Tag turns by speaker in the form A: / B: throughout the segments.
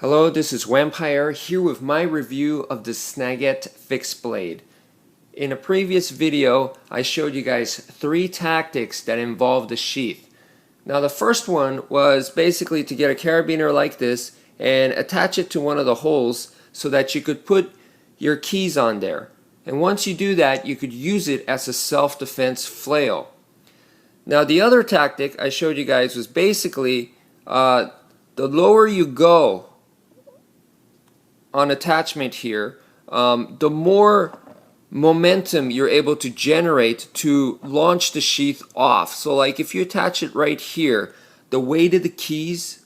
A: Hello, this is Wmpyr here with my review of the SNAGette fixed blade. In a previous video, I showed you guys 3 tactics that involve the sheath. Now the first one was basically to get a carabiner like this and attach it to one of the holes so that you could put your keys on there. And once you do that, you could use it as a self-defense flail. Now the other tactic I showed you guys was basically the lower you go on attachment here, the more momentum you're able to generate to launch the sheath off. So like if you attach it right here, the weight of the keys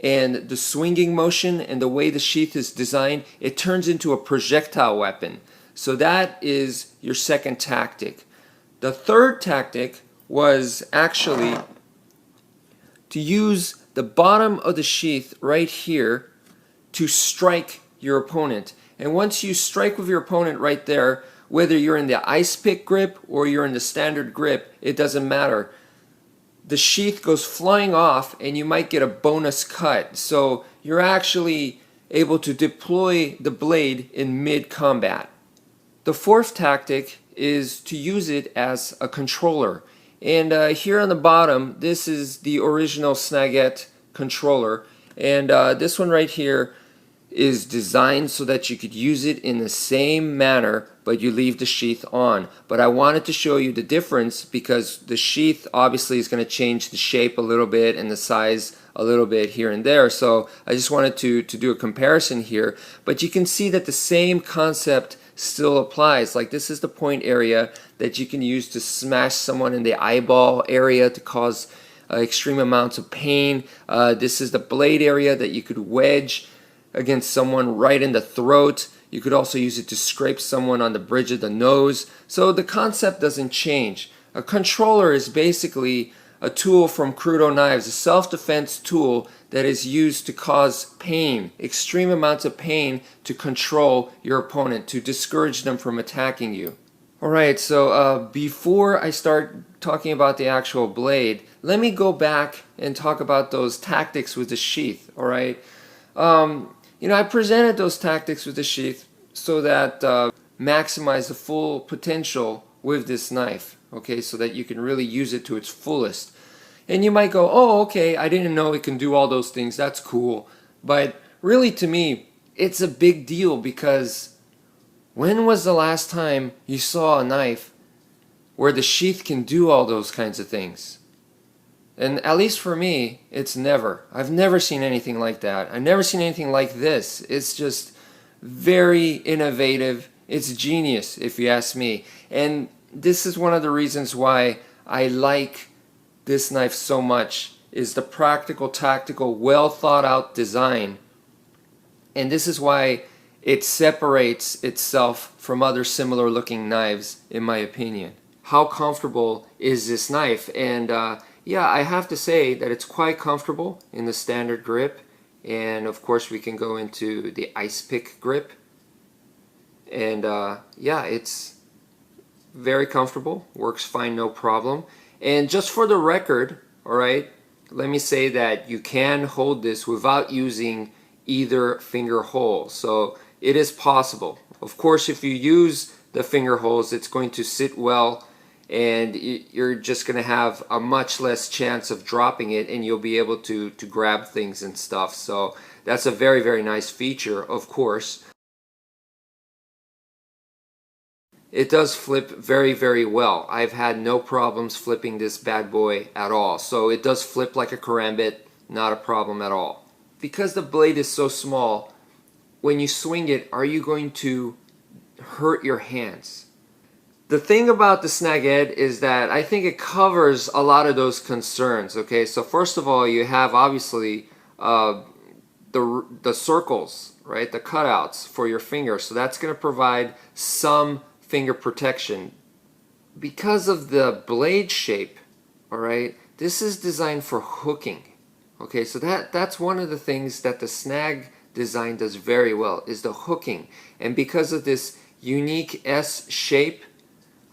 A: and the swinging motion and the way the sheath is designed, it turns into a projectile weapon. So that is your second tactic. The third tactic was actually to use the bottom of the sheath right here to strike your opponent. And once you strike with your opponent right there, whether you're in the ice pick grip or you're in the standard grip, it doesn't matter. The sheath goes flying off and you might get a bonus cut. So you're actually able to deploy the blade in mid-combat. The fourth tactic is to use it as a controller. And here on the bottom, this is the original SNAGette controller. And this one right here is designed so that you could use it in the same manner, but you leave the sheath on. But I wanted to show you the difference because the sheath obviously is going to change the shape a little bit and the size a little bit here and there. So I just wanted to do a comparison here. But you can see that the same concept still applies. Like this is the point area that you can use to smash someone in the eyeball area to cause extreme amounts of pain. This is the blade area that you could wedge against someone right in the throat. You could also use it to scrape someone on the bridge of the nose. So the concept doesn't change. A controller is basically a tool from Krudo knives, a self-defense tool that is used to cause pain, extreme amounts of pain, to control your opponent, to discourage them from attacking you. Alright, so before I start talking about the actual blade, let me go back and talk about those tactics with the sheath. Alright, I presented those tactics with the sheath so that maximize the full potential with this knife, okay, so that you can really use it to its fullest. And you might go, oh, okay, I didn't know it can do all those things, that's cool. But really, to me, it's a big deal because when was the last time you saw a knife where the sheath can do all those kinds of things? And at least for me, it's never. I've never seen anything like that. I've never seen anything like this. It's just very innovative. It's genius, if you ask me. And this is one of the reasons why I like this knife so much, is the practical, tactical, well thought out design. And this is why it separates itself from other similar looking knives, in my opinion. How comfortable is this knife? And yeah, I have to say that it's quite comfortable in the standard grip, and of course we can go into the ice pick grip, and yeah, it's very comfortable, works fine, no problem. And just for the record, alright, let me say that you can hold this without using either finger hole, so it is possible. Of course, if you use the finger holes, it's going to sit well and you're just going to have a much less chance of dropping it, and you'll be able to grab things and stuff. So that's a very, very nice feature, of course. It does flip very, very well. I've had no problems flipping this bad boy at all. So it does flip like a karambit, not a problem at all. Because the blade is so small, when you swing it, are you going to hurt your hands? The thing about the SNAGette is that I think it covers a lot of those concerns. Okay, so first of all, you have obviously the circles, right, the cutouts for your finger, so that's going to provide some finger protection. Because of the blade shape, all right, this is designed for hooking. Okay, so that's one of the things that the Snag design does very well, is the hooking. And because of this unique S shape,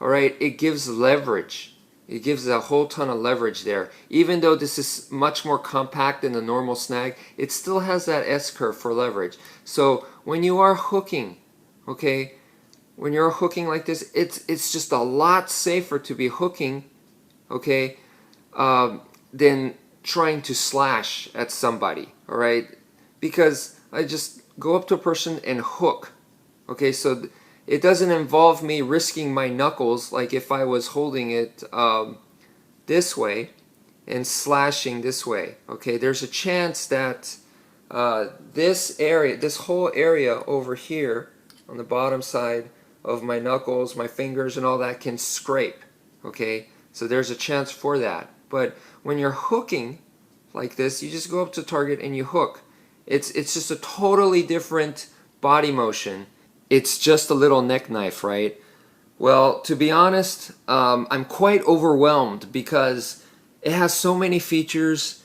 A: alright, it gives leverage. It gives a whole ton of leverage there. Even though this is much more compact than the normal snag, it still has that S-curve for leverage. So when you are hooking, okay, when you're hooking like this, it's just a lot safer to be hooking, okay, than trying to slash at somebody, all right? Because I just go up to a person and hook, okay? So it doesn't involve me risking my knuckles like if I was holding it this way and slashing this way, okay? There's a chance that this area, this whole area over here on the bottom side of my knuckles, my fingers and all that can scrape, okay? So there's a chance for that. But when you're hooking like this, you just go up to target and you hook. It's just a totally different body motion. It's just a little neck knife, right? Well, to be honest, I'm quite overwhelmed because it has so many features.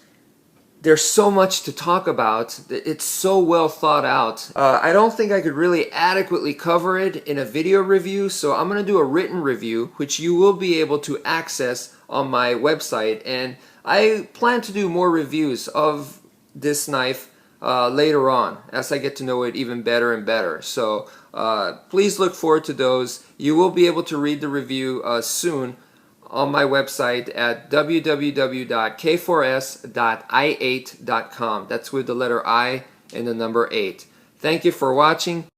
A: There's so much to talk about. It's so well thought out. I don't think I could really adequately cover it in a video review, so I'm going to do a written review, which you will be able to access on my website. And I plan to do more reviews of this knife later on as I get to know it even better and better. So please look forward to those. You will be able to read the review soon on my website at www.k4s.i8.com. That's with the letter I and the number 8. Thank you for watching.